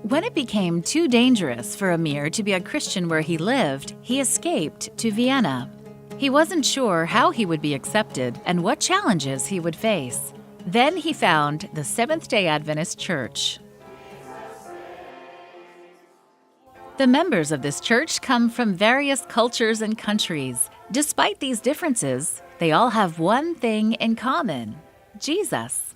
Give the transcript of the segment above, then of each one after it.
When it became too dangerous for Amir to be a Christian where he lived, he escaped to Vienna. He wasn't sure how he would be accepted and what challenges he would face. Then he found the Seventh-day Adventist Church. The members of this church come from various cultures and countries. Despite these differences, they all have one thing in common: Jesus.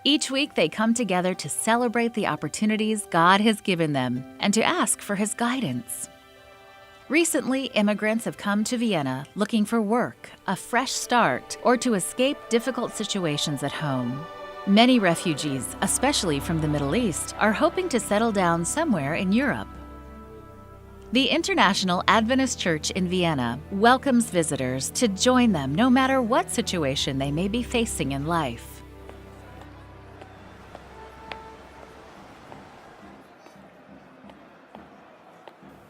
Each week they come together to celebrate the opportunities God has given them and to ask for His guidance. Recently, immigrants have come to Vienna looking for work, a fresh start, or to escape difficult situations at home. Many refugees, especially from the Middle East, are hoping to settle down somewhere in Europe. The International Adventist Church in Vienna welcomes visitors to join them no matter what situation they may be facing in life.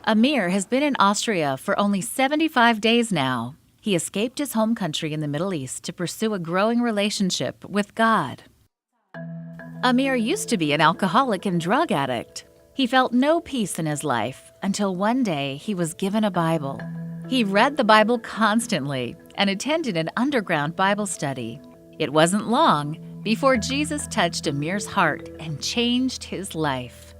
Amir has been in Austria for only 75 days now. He escaped his home country in the Middle East to pursue a growing relationship with God. Amir used to be an alcoholic and drug addict. He felt no peace in his life until one day he was given a Bible. He read the Bible constantly and attended an underground Bible study. It wasn't long before Jesus touched Amir's heart and changed his life.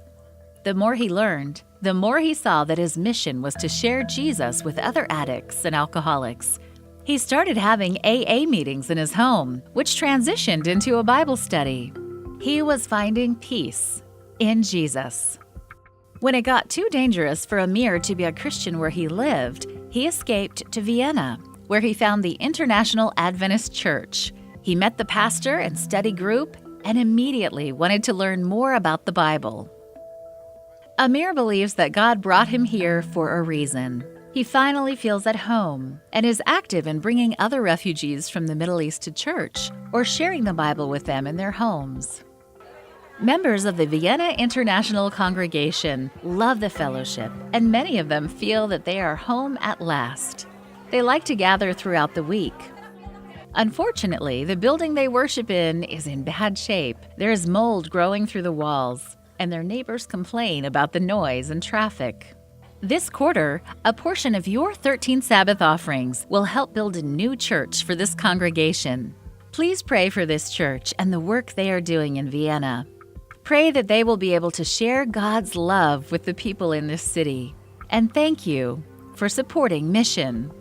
The more he learned, the more he saw that his mission was to share Jesus with other addicts and alcoholics. He started having AA meetings in his home, which transitioned into a Bible study. He was finding peace in Jesus. When it got too dangerous for Amir to be a Christian where he lived, he escaped to Vienna, where he found the International Adventist Church. He met the pastor and study group and immediately wanted to learn more about the Bible. Amir believes that God brought him here for a reason. He finally feels at home and is active in bringing other refugees from the Middle East to church or sharing the Bible with them in their homes. Members of the Vienna International Congregation love the fellowship, and many of them feel that they are home at last. They like to gather throughout the week. Unfortunately, the building they worship in is in bad shape. There is mold growing through the walls, and their neighbors complain about the noise and traffic. This quarter, a portion of your 13 Sabbath offerings will help build a new church for this congregation. Please pray for this church and the work they are doing in Vienna. Pray that they will be able to share God's love with the people in this city. And thank you for supporting Mission.